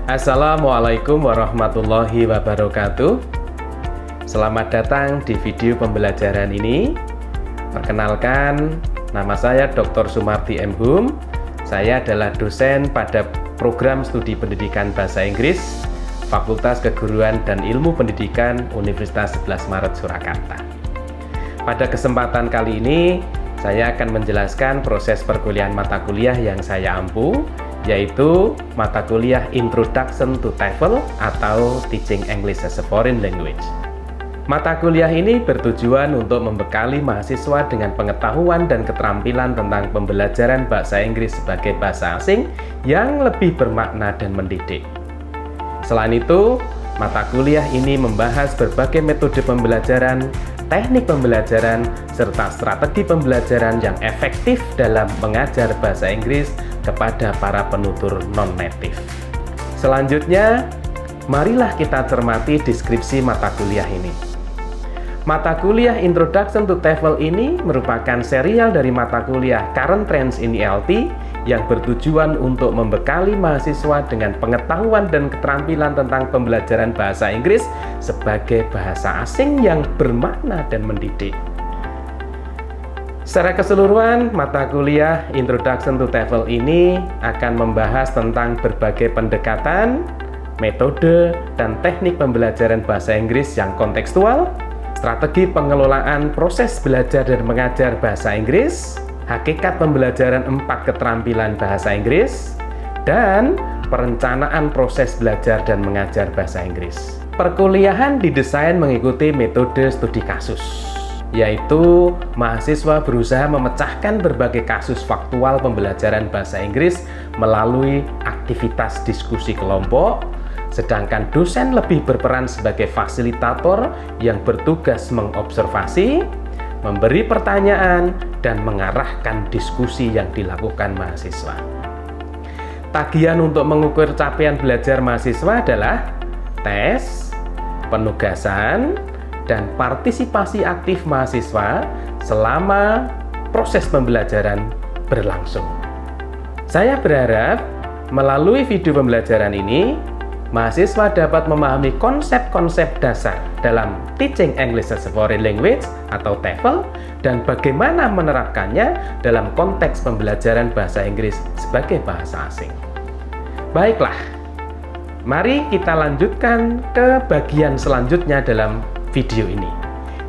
Assalamualaikum warahmatullahi wabarakatuh. Selamat datang di video pembelajaran ini. Perkenalkan, nama saya Dr. Sumarti M. Hum. Saya adalah dosen pada program studi pendidikan bahasa Inggris Fakultas Keguruan dan Ilmu Pendidikan Universitas 11 Maret Surakarta. Pada kesempatan kali ini, saya akan menjelaskan proses perkuliahan mata kuliah yang saya ampu, yaitu mata kuliah Introduction to TOEFL atau Teaching English as a Foreign Language. Mata kuliah ini bertujuan untuk membekali mahasiswa dengan pengetahuan dan keterampilan tentang pembelajaran bahasa Inggris sebagai bahasa asing yang lebih bermakna dan mendidik. Selain itu, mata kuliah ini membahas berbagai metode pembelajaran, teknik pembelajaran, serta strategi pembelajaran yang efektif dalam mengajar bahasa Inggris kepada para penutur non-native. Selanjutnya, marilah kita cermati deskripsi mata kuliah ini. Mata kuliah Introduction to TOEFL ini merupakan serial dari mata kuliah Current Trends in ELT yang bertujuan untuk membekali mahasiswa dengan pengetahuan dan keterampilan tentang pembelajaran bahasa Inggris sebagai bahasa asing yang bermakna dan mendidik. Secara keseluruhan, mata kuliah Introduction to TOEFL ini akan membahas tentang berbagai pendekatan, metode, dan teknik pembelajaran bahasa Inggris yang kontekstual, strategi pengelolaan proses belajar dan mengajar bahasa Inggris, hakikat pembelajaran 4 keterampilan bahasa Inggris, dan perencanaan proses belajar dan mengajar bahasa Inggris. Perkuliahan didesain mengikuti metode studi kasus, yaitu mahasiswa berusaha memecahkan berbagai kasus faktual pembelajaran bahasa Inggris melalui aktivitas diskusi kelompok, sedangkan dosen lebih berperan sebagai fasilitator yang bertugas mengobservasi, memberi pertanyaan, dan mengarahkan diskusi yang dilakukan mahasiswa. Tagihan untuk mengukur capaian belajar mahasiswa adalah tes, penugasan, dan partisipasi aktif mahasiswa selama proses pembelajaran berlangsung. Saya berharap melalui video pembelajaran ini, mahasiswa dapat memahami konsep-konsep dasar dalam Teaching English as a Foreign Language atau TOEFL dan bagaimana menerapkannya dalam konteks pembelajaran bahasa Inggris sebagai bahasa asing. Baiklah, mari kita lanjutkan ke bagian selanjutnya dalam video ini,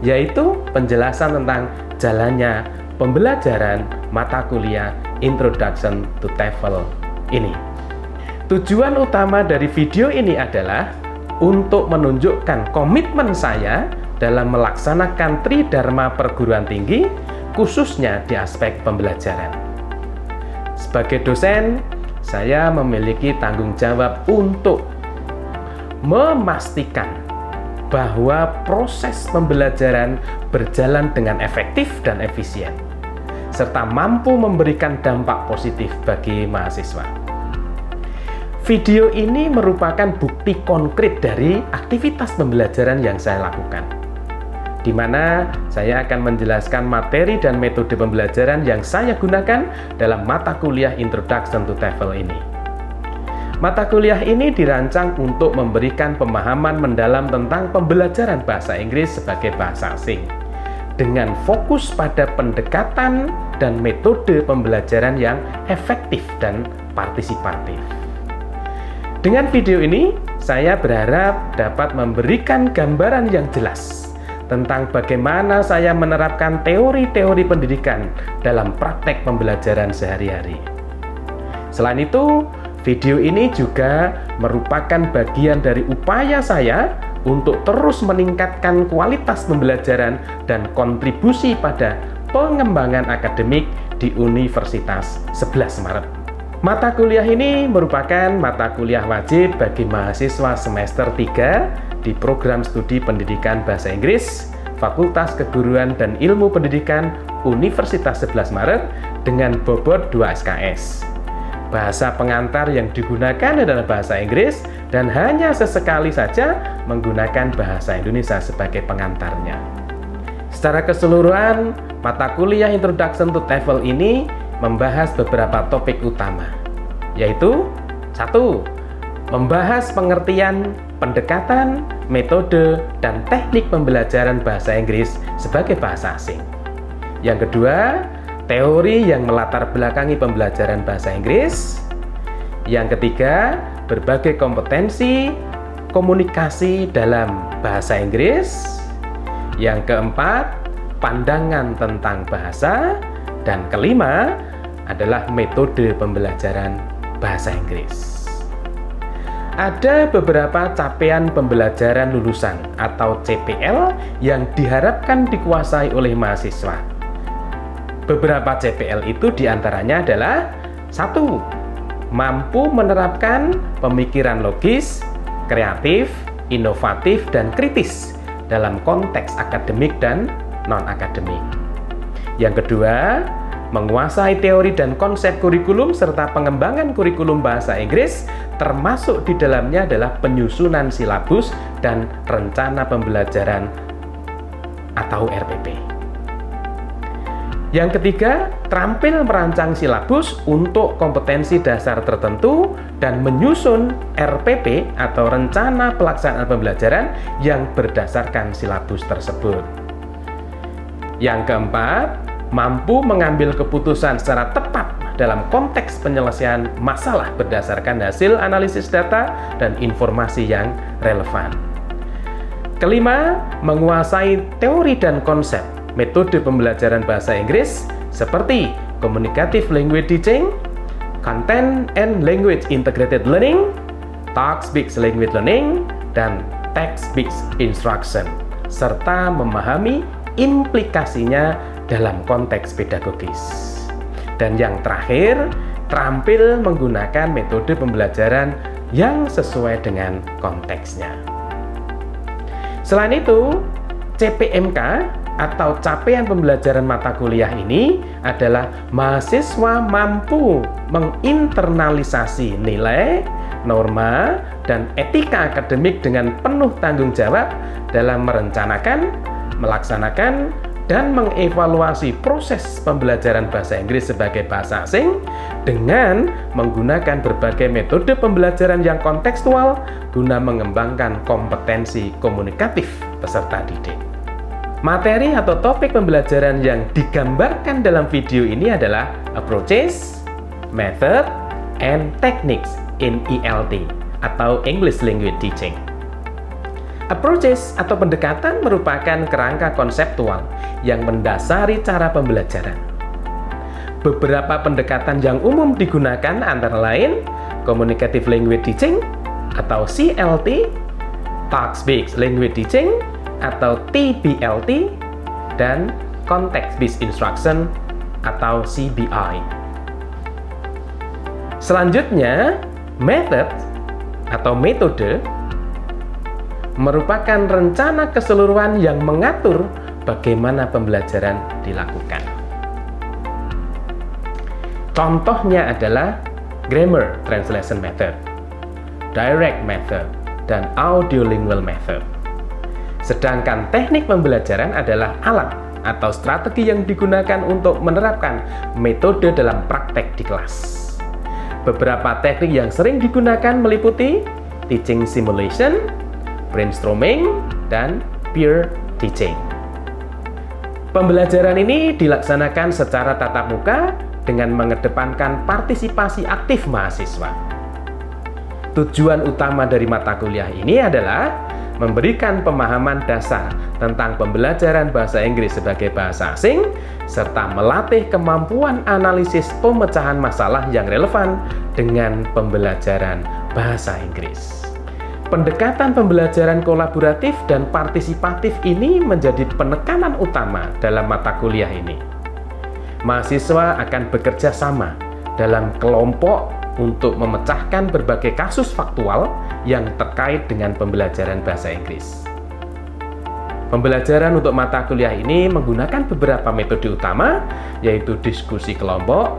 yaitu penjelasan tentang jalannya pembelajaran mata kuliah Introduction to TOEFL ini. Tujuan utama dari video ini adalah untuk menunjukkan komitmen saya dalam melaksanakan Tridharma perguruan tinggi, khususnya di aspek pembelajaran. Sebagai dosen, saya memiliki tanggung jawab untuk memastikan bahwa proses pembelajaran berjalan dengan efektif dan efisien, serta mampu memberikan dampak positif bagi mahasiswa. Video ini merupakan bukti konkret dari aktivitas pembelajaran yang saya lakukan, di mana saya akan menjelaskan materi dan metode pembelajaran yang saya gunakan dalam mata kuliah Introduction to TOEFL ini. Mata kuliah ini dirancang untuk memberikan pemahaman mendalam tentang pembelajaran bahasa Inggris sebagai bahasa asing, dengan fokus pada pendekatan dan metode pembelajaran yang efektif dan partisipatif. Dengan video ini, saya berharap dapat memberikan gambaran yang jelas tentang bagaimana saya menerapkan teori-teori pendidikan dalam praktek pembelajaran sehari-hari. Selain itu, video ini juga merupakan bagian dari upaya saya untuk terus meningkatkan kualitas pembelajaran dan kontribusi pada pengembangan akademik di Universitas 11 Maret. Mata kuliah ini merupakan mata kuliah wajib bagi mahasiswa semester 3 di program studi pendidikan bahasa Inggris Fakultas Keguruan dan Ilmu Pendidikan Universitas 11 Maret dengan bobot 2 SKS. Bahasa pengantar yang digunakan adalah bahasa Inggris dan hanya sesekali saja menggunakan bahasa Indonesia sebagai pengantarnya. Secara keseluruhan, mata kuliah Introduction to TOEFL ini membahas beberapa topik utama, yaitu 1. membahas pengertian, pendekatan, metode, dan teknik pembelajaran bahasa Inggris sebagai bahasa asing. Yang kedua, teori yang melatar belakangi pembelajaran bahasa Inggris. Yang ketiga, berbagai kompetensi komunikasi dalam bahasa Inggris. Yang keempat, pandangan tentang bahasa. Dan kelima adalah metode pembelajaran bahasa Inggris. Ada beberapa capaian pembelajaran lulusan atau CPL yang diharapkan dikuasai oleh mahasiswa. Beberapa CPL itu diantaranya adalah 1. Mampu menerapkan pemikiran logis, kreatif, inovatif, dan kritis dalam konteks akademik dan non-akademik. Yang kedua, menguasai teori dan konsep kurikulum serta pengembangan kurikulum bahasa Inggris, termasuk di dalamnya adalah penyusunan silabus dan rencana pembelajaran atau RPP. Yang ketiga, terampil merancang silabus untuk kompetensi dasar tertentu dan menyusun RPP atau rencana pelaksanaan pembelajaran yang berdasarkan silabus tersebut. Yang keempat, mampu mengambil keputusan secara tepat dalam konteks penyelesaian masalah berdasarkan hasil analisis data dan informasi yang relevan. Kelima, menguasai teori dan konsep metode pembelajaran bahasa Inggris seperti Communicative Language Teaching, Content and Language Integrated Learning, Talk-Speak Language Learning, dan Text-Based Instruction, serta memahami implikasinya dalam konteks pedagogis. Dan yang terakhir, terampil menggunakan metode pembelajaran yang sesuai dengan konteksnya. Selain itu, CPMK atau capaian pembelajaran mata kuliah ini adalah mahasiswa mampu menginternalisasi nilai, norma, dan etika akademik dengan penuh tanggung jawab dalam merencanakan, melaksanakan, dan mengevaluasi proses pembelajaran bahasa Inggris sebagai bahasa asing dengan menggunakan berbagai metode pembelajaran yang kontekstual guna mengembangkan kompetensi komunikatif peserta didik. Materi atau topik pembelajaran yang digambarkan dalam video ini adalah approaches, method, and techniques in ELT atau English Language Teaching. Approaches atau pendekatan merupakan kerangka konseptual yang mendasari cara pembelajaran. Beberapa pendekatan yang umum digunakan antara lain Communicative Language Teaching atau CLT, Talk-Speak Language Teaching atau TBLT, dan Context-Based Instruction atau CBI. Selanjutnya, method atau metode merupakan rencana keseluruhan yang mengatur bagaimana pembelajaran dilakukan. Contohnya adalah Grammar Translation Method, Direct Method, dan Audiolingual Method. Sedangkan teknik pembelajaran adalah alat atau strategi yang digunakan untuk menerapkan metode dalam praktek di kelas. Beberapa teknik yang sering digunakan meliputi teaching simulation, brainstorming, dan peer teaching. Pembelajaran ini dilaksanakan secara tatap muka dengan mengedepankan partisipasi aktif mahasiswa. Tujuan utama dari mata kuliah ini adalah memberikan pemahaman dasar tentang pembelajaran bahasa Inggris sebagai bahasa asing, serta melatih kemampuan analisis pemecahan masalah yang relevan dengan pembelajaran bahasa Inggris. Pendekatan pembelajaran kolaboratif dan partisipatif ini menjadi penekanan utama dalam mata kuliah ini. Mahasiswa akan bekerja sama dalam kelompok untuk memecahkan berbagai kasus faktual yang terkait dengan pembelajaran bahasa Inggris. Pembelajaran untuk mata kuliah ini menggunakan beberapa metode utama, yaitu diskusi kelompok,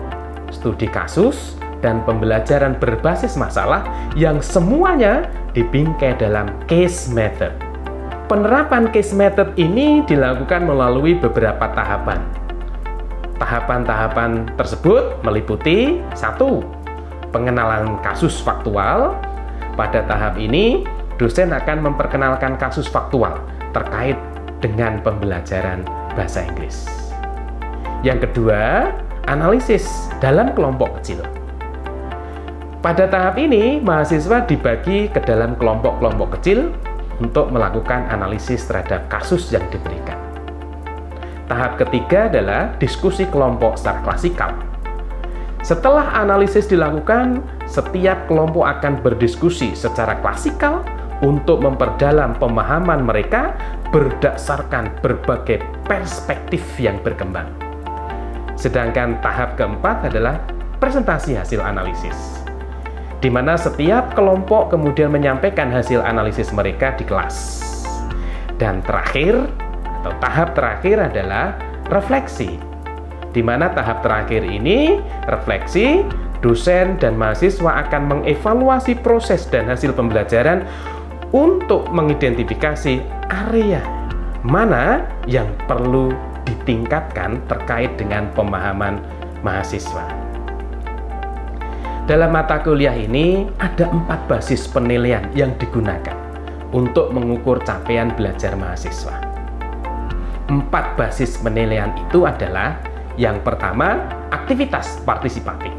studi kasus, dan pembelajaran berbasis masalah yang semuanya dibingkai dalam case method. Penerapan case method ini dilakukan melalui beberapa tahapan. Tahapan-tahapan tersebut meliputi 1. Pengenalan kasus faktual, Pada tahap ini, dosen akan memperkenalkan kasus faktual terkait dengan pembelajaran bahasa Inggris. Yang kedua, analisis dalam kelompok kecil. Pada tahap ini, mahasiswa dibagi ke dalam kelompok-kelompok kecil untuk melakukan analisis terhadap kasus yang diberikan. Tahap ketiga adalah diskusi kelompok secara klasikal. Setelah analisis dilakukan, setiap kelompok akan berdiskusi secara klasikal untuk memperdalam pemahaman mereka berdasarkan berbagai perspektif yang berkembang. Sedangkan tahap keempat adalah presentasi hasil analisis, di mana setiap kelompok kemudian menyampaikan hasil analisis mereka di kelas. Dan terakhir, atau tahap terakhir adalah refleksi, di mana tahap terakhir ini, refleksi, dosen dan mahasiswa akan mengevaluasi proses dan hasil pembelajaran untuk mengidentifikasi area mana yang perlu ditingkatkan terkait dengan pemahaman mahasiswa. Dalam mata kuliah ini ada 4 basis penilaian yang digunakan untuk mengukur capaian belajar mahasiswa. 4 basis penilaian itu adalah yang pertama, aktivitas partisipatif.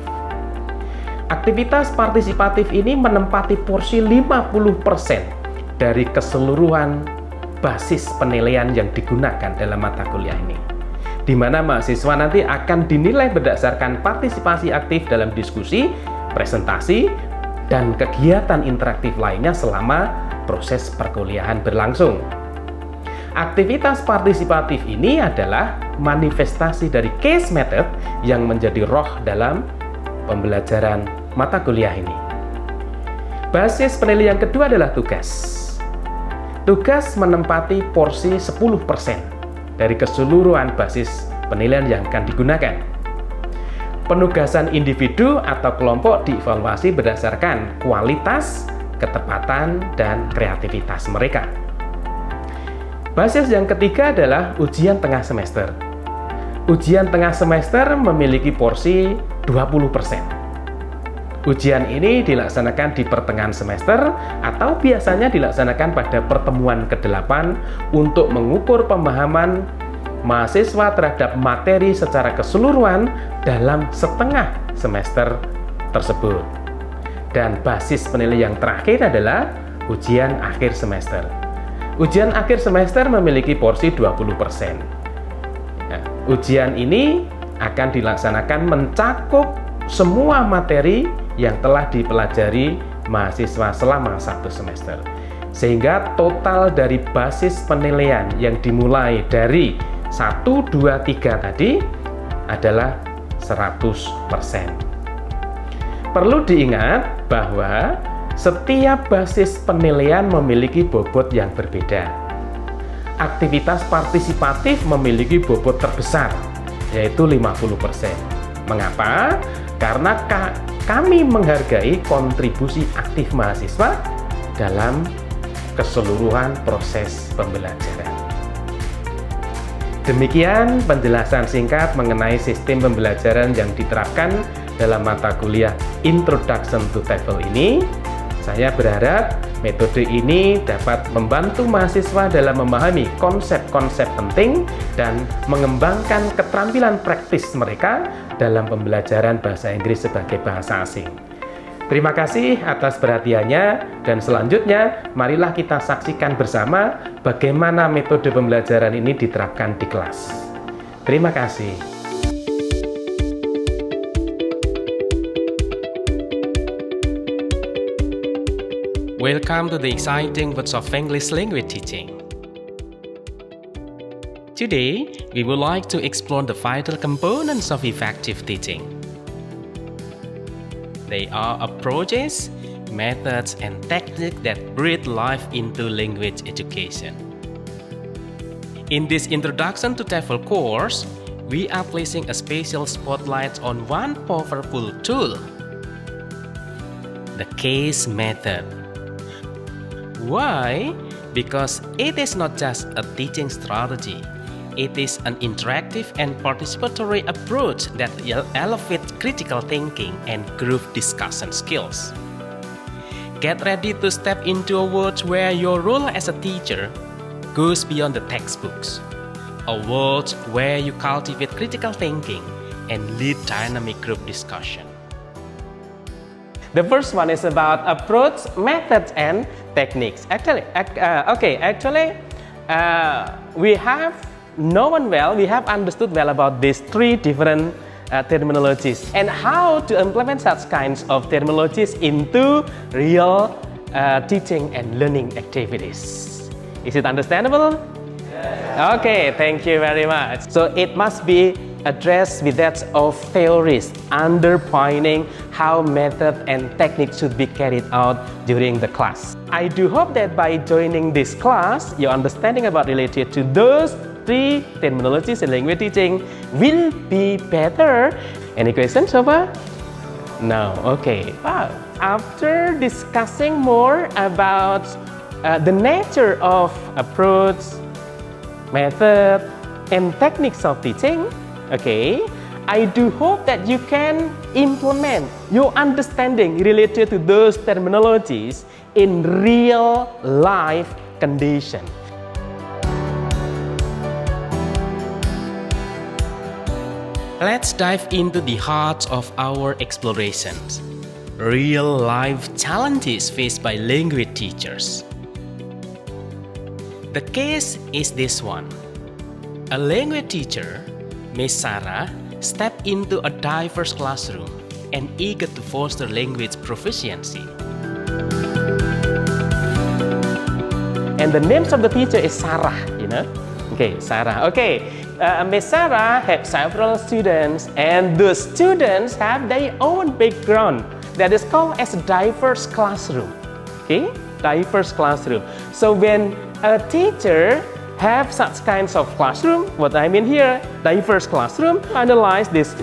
Aktivitas partisipatif ini menempati porsi 50% dari keseluruhan basis penilaian yang digunakan dalam mata kuliah ini, di mana mahasiswa nanti akan dinilai berdasarkan partisipasi aktif dalam diskusi, presentasi, dan kegiatan interaktif lainnya selama proses perkuliahan berlangsung. Aktivitas partisipatif ini adalah manifestasi dari case method yang menjadi roh dalam pembelajaran mata kuliah ini. Basis penilaian kedua adalah tugas. Tugas menempati porsi 10% dari keseluruhan basis penilaian yang akan digunakan. Penugasan individu atau kelompok dievaluasi berdasarkan kualitas, ketepatan, dan kreativitas mereka. Basis yang ketiga adalah ujian tengah semester. Ujian tengah semester memiliki porsi 20%. Ujian ini dilaksanakan di pertengahan semester atau biasanya dilaksanakan pada pertemuan ke-8 untuk mengukur pemahaman mahasiswa terhadap materi secara keseluruhan dalam setengah semester tersebut. Dan basis penilaian yang terakhir adalah ujian akhir semester. Ujian akhir semester memiliki porsi 20%. Nah, ujian ini akan dilaksanakan mencakup semua materi yang telah dipelajari mahasiswa selama 1 semester. Sehingga total dari basis penilaian yang dimulai dari 1, 2, 3 tadi adalah 100%. Perlu diingat bahwa setiap basis penilaian memiliki bobot yang berbeda. Aktivitas partisipatif memiliki bobot terbesar, yaitu 50%. Mengapa? Karena kami menghargai kontribusi aktif mahasiswa dalam keseluruhan proses pembelajaran. Demikian penjelasan singkat mengenai sistem pembelajaran yang diterapkan dalam mata kuliah Introduction to TOEFL ini. Saya berharap metode ini dapat membantu mahasiswa dalam memahami konsep-konsep penting dan mengembangkan keterampilan praktis mereka dalam pembelajaran bahasa Inggris sebagai bahasa asing. Terima kasih atas perhatiannya, dan selanjutnya marilah kita saksikan bersama bagaimana metode pembelajaran ini diterapkan di kelas. Terima kasih. Welcome to the exciting words of English language teaching. Today, we would like to explore the vital components of effective teaching. They are approaches, methods, and techniques that breathe life into language education. In this Introduction to TOEFL course, we are placing a special spotlight on one powerful tool, the case method. Why? Because it is not just a teaching strategy. It is an interactive and participatory approach that elevates critical thinking and group discussion skills. Get ready to step into a world where your role as a teacher goes beyond the textbooks. A world where you cultivate critical thinking and lead dynamic group discussion. The first one is about approach, methods, and techniques. We have known well, we have understood well about these three different terminologies and how to implement such kinds of terminologies into real teaching and learning activities. Is it understandable? Yes. Okay, thank you very much. So it must be addressed with that of theories underpinning how method and technique should be carried out during the class. I do hope that by joining this class, your understanding about related to those three terminologies in language teaching will be better. Any questions so far? No. Okay. Wow. After discussing more about the nature of approach, method, and techniques of teaching, okay, I do hope that you can implement your understanding related to those terminologies in real life conditions. Let's dive into the heart of our explorations. Real-life challenges faced by language teachers. The case is this one. A language teacher, Miss Sarah, stepped into a diverse classroom and eager to foster language proficiency. And the name of the teacher is Sarah, you know? Okay, Sarah. Okay. Miss Sarah had several students, and the students have their own background. That is called as a diverse classroom. Okay, diverse classroom. So when a teacher have such kinds of classroom, what I mean here, diverse classroom, analyze this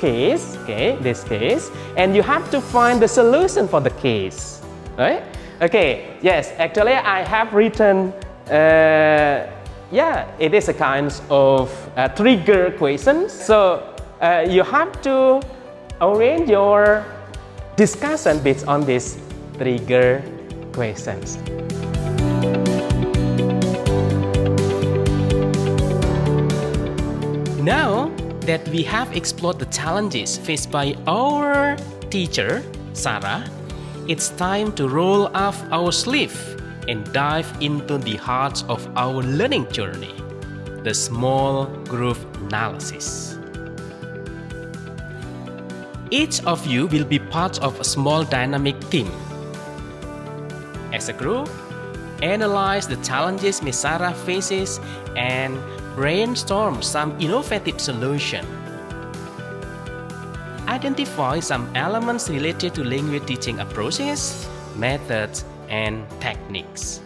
case, okay, this case, and you have to find the solution for the case, right? Okay, yes, actually I have written. Yeah, it is a kind of trigger questions. So you have to arrange your discussion based on these trigger questions. Now that we have explored the challenges faced by our teacher, Sarah, it's time to roll off our sleeve and dive into the heart of our learning journey, the small group analysis. Each of you will be part of a small dynamic team. As a group, analyze the challenges Miss Sarah faces and brainstorm some innovative solution. Identify some elements related to language teaching approaches, methods, and techniques.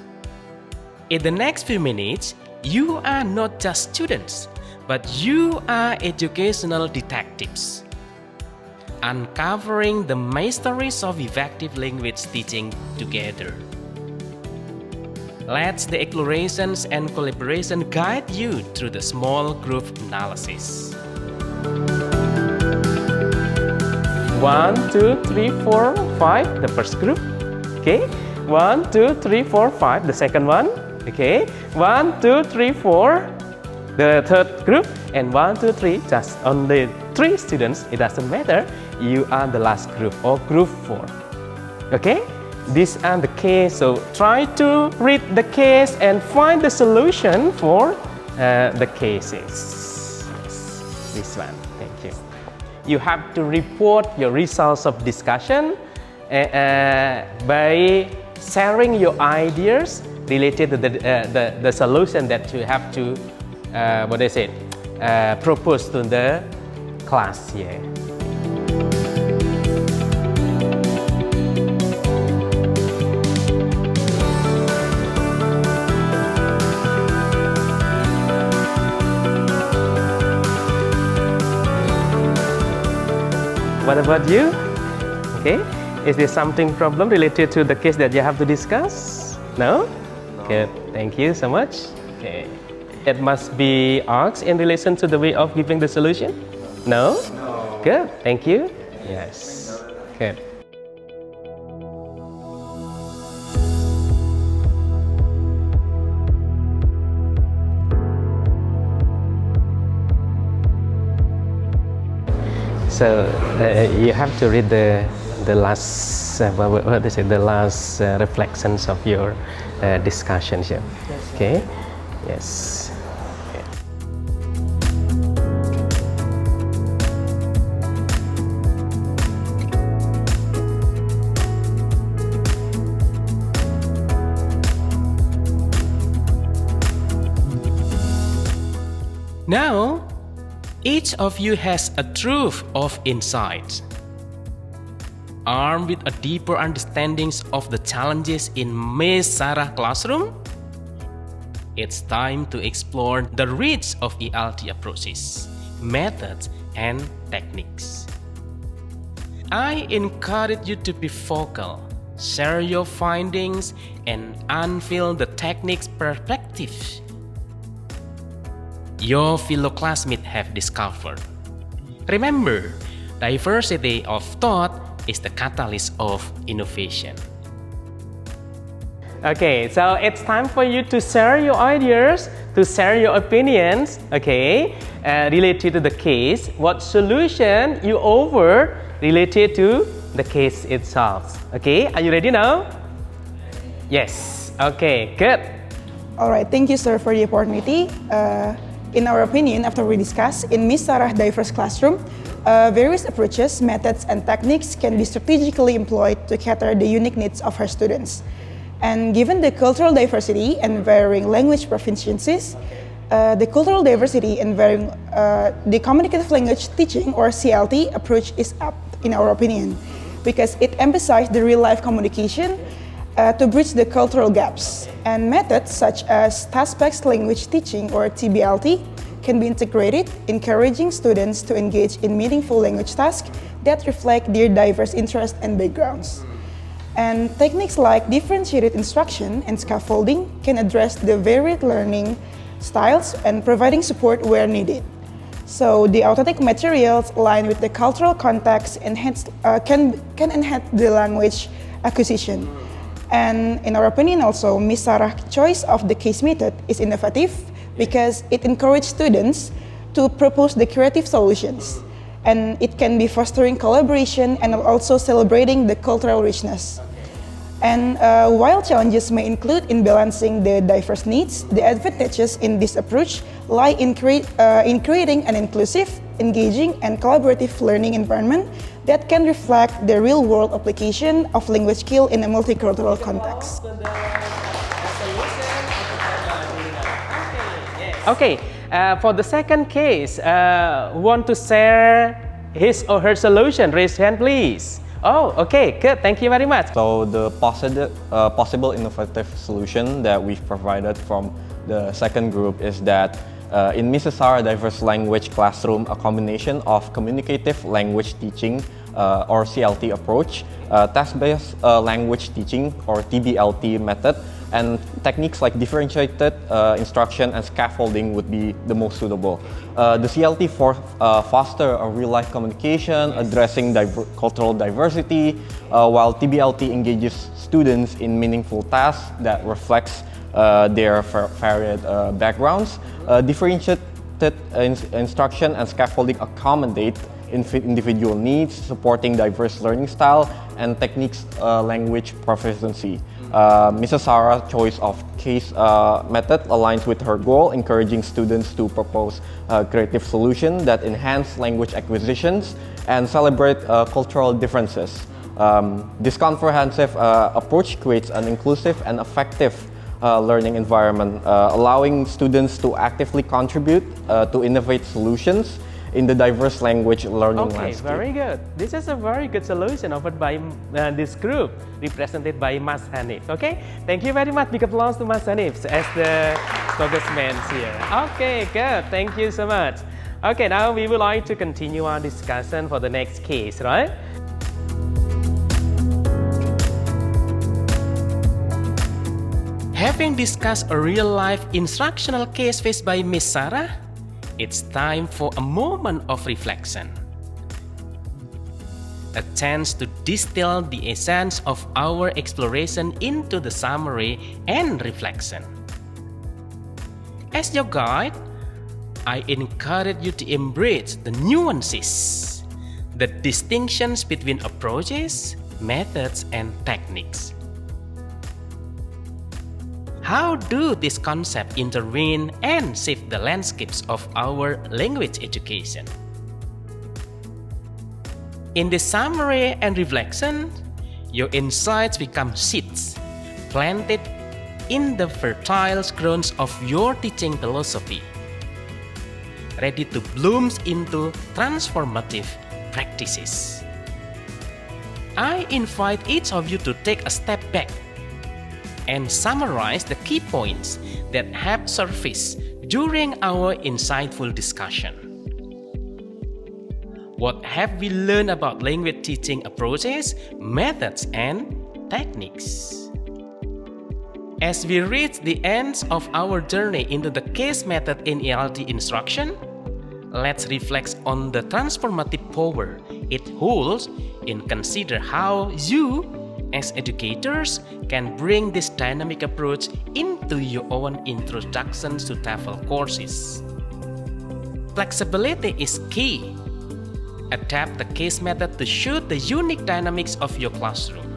In the next few minutes, you are not just students, but you are educational detectives, uncovering the mysteries of effective language teaching together. Let the explorations and collaboration guide you through the small group analysis. 1, 2, 3, 4, 5, the first group. Okay. 1, 2, 3, 4, 5, the second one. Okay. 1, 2, 3, 4, the third group. And 1, 2, 3, just only 3 students. It doesn't matter. You are the last group or group 4. Okay. These are the case. So try to read the case and find the solution for the cases. This one. Thank you. You have to report your results of discussion by sharing your ideas related to the solution that you have to propose to the class here. What about you? Okay. Is there something problem related to the case that you have to discuss? No? No. Good. Thank you so much. Okay. It must be asked in relation to the way of giving the solution? No? No. Good. Thank you. Yes. Good. So you have to read the last the last reflections of your discussions here. Yes. Okay. Yes. Now, each of you has a truth of insight. Armed with a deeper understanding of the challenges in Miss Sarah classroom, it's time to explore the reach of ELT approaches, methods, and techniques. I encourage you to be vocal, share your findings, and unveil the techniques perspective your fellow classmates have discovered. Remember, diversity of thought is the catalyst of innovation. Okay, so it's time for you to share your ideas, to share your opinions, okay, related to the case. What solution you offer related to the case itself. Okay, are you ready now? Yes, okay, good. All right, thank you, sir, for the opportunity. In our opinion, after we discuss, in Miss Sarah Diverse Classroom, various approaches, methods, and techniques can be strategically employed to cater the unique needs of her students. And given the cultural diversity and varying language proficiencies, the cultural diversity and varying the communicative language teaching or CLT approach is apt, in our opinion, because it emphasizes the real-life communication to bridge the cultural gaps. And methods such as task-based language teaching or TBLT can be integrated, encouraging students to engage in meaningful language tasks that reflect their diverse interests and backgrounds. And techniques like differentiated instruction and scaffolding can address the varied learning styles and providing support where needed. So the authentic materials aligned with the cultural context can enhance the language acquisition. And in our opinion also, Miss Sarah's choice of the case method is innovative because it encourages students to propose the creative solutions. And it can be fostering collaboration and also celebrating the cultural richness. And while challenges may include in balancing the diverse needs, the advantages in this approach lie in creating an inclusive, engaging, and collaborative learning environment that can reflect the real-world application of language skill in a multicultural context. Okay, for the second case, want to share his or her solution? Raise hand, please. Oh, okay, good. Thank you very much. So the possible innovative solution that we've provided from the second group is that in Mrs. Sarah Diverse Language Classroom, a combination of communicative language teaching or CLT approach, task-based language teaching or TBLT method, and techniques like differentiated instruction and scaffolding would be the most suitable. The CLT foster a real-life communication, addressing cultural diversity, while TBLT engages students in meaningful tasks that reflects their varied backgrounds. Differentiated instruction and scaffolding accommodate individual needs, supporting diverse learning style and techniques language proficiency. Mrs. Sarah's choice of case method aligns with her goal, encouraging students to propose creative solutions that enhance language acquisitions and celebrate cultural differences. This comprehensive approach creates an inclusive and effective learning environment, allowing students to actively contribute to innovative solutions in the diverse language learning landscape. Okay, very good. This is a very good solution offered by this group, represented by Mas Hanif. Okay, thank you very much. Big applause to Mas Hanif as the spokesman here. Okay, good. Thank you so much. Okay, now we would like to continue our discussion for the next case, right? Having discussed a real-life instructional case faced by Miss Sarah, it's time for a moment of reflection. A chance to distill the essence of our exploration into the summary and reflection. As your guide, I encourage you to embrace the nuances, the distinctions between approaches, methods, and techniques. How do these concepts intervene and shape the landscapes of our language education? In this summary and reflection, your insights become seeds planted in the fertile grounds of your teaching philosophy, ready to bloom into transformative practices. I invite each of you to take a step back and summarize the key points that have surfaced during our insightful discussion. What have we learned about language teaching approaches, methods, and techniques? As we reach the end of our journey into the case method in ELT instruction, let's reflect on the transformative power it holds and consider how you, as educators, can bring this dynamic approach into your own introductions to TEFL courses. Flexibility is key. Adapt the case method to suit the unique dynamics of your classroom.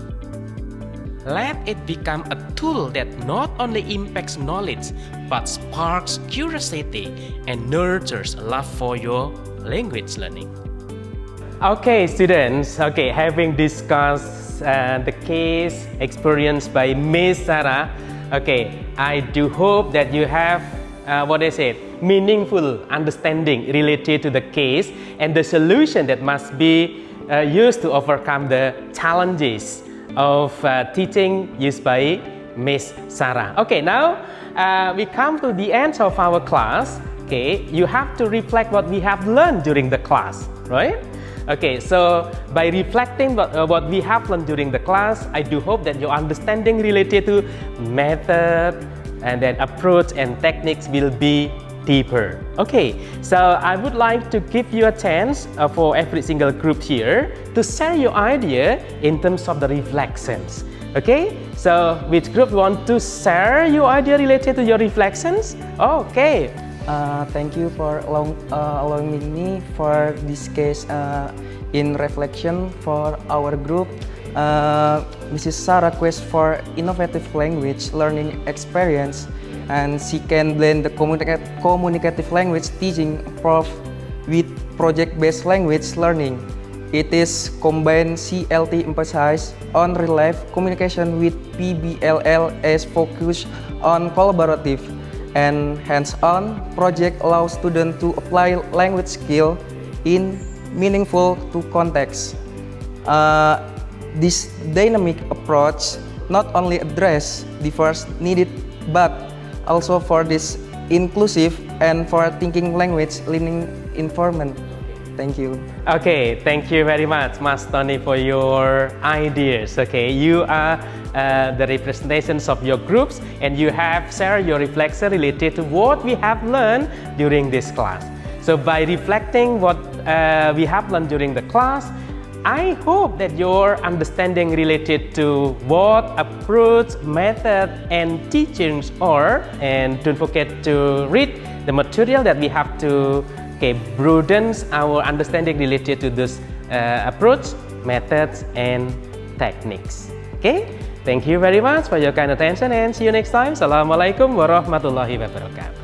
Let it become a tool that not only impacts knowledge but sparks curiosity and nurtures love for your language learning. Okay, students. Okay, having discussed the case experience by Miss Sarah. Okay, I do hope that you have meaningful understanding related to the case and the solution that must be used to overcome the challenges of teaching used by Miss Sarah. Okay, now we come to the end of our class. Okay, you have to reflect what we have learned during the class, right? Okay, so by reflecting what we have learned during the class, I do hope that your understanding related to method and then approach and techniques will be deeper. Okay, so I would like to give you a chance for every single group here to share your idea in terms of the reflections. Okay, so which group want to share your idea related to your reflections? Okay. Thank you for allowing me for this case in reflection for our group. Mrs. Sarah quest for innovative language learning experience, and she can blend the communicative language teaching approach with project-based language learning. It is combined CLT emphasize on real life communication with PBLL as focus on collaborative and hands-on project allows students to apply language skill in meaningful to context. This dynamic approach not only address the first needed but also for this inclusive and for thinking language learning environment. Thank you. Okay, thank you very much, Mas Tony, for your ideas. Okay, you are the representations of your groups and you have shared your reflection related to what we have learned during this class. So by reflecting what we have learned during the class, I hope that your understanding related to what approach, method, and teachings are, and don't forget to read the material that we have to broadens our understanding related to this approach, methods, and techniques. Okay, thank you very much for your kind attention and see you next time. Assalamualaikum warahmatullahi wabarakatuh.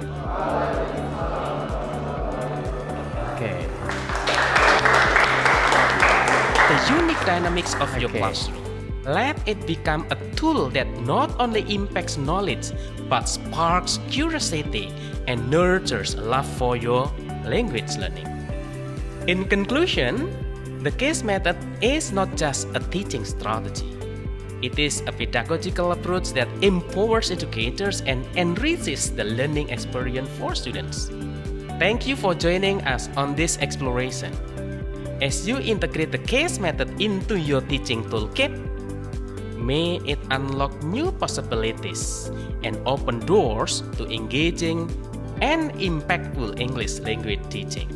Okay. The unique dynamics of your classroom. Let it become a tool that not only impacts knowledge but sparks curiosity and nurtures love for your language learning. In conclusion, the case method is not just a teaching strategy. It is a pedagogical approach that empowers educators and enriches the learning experience for students. Thank you for joining us on this exploration. As you integrate the case method into your teaching toolkit, may it unlock new possibilities and open doors to engaging and impactful English language teaching.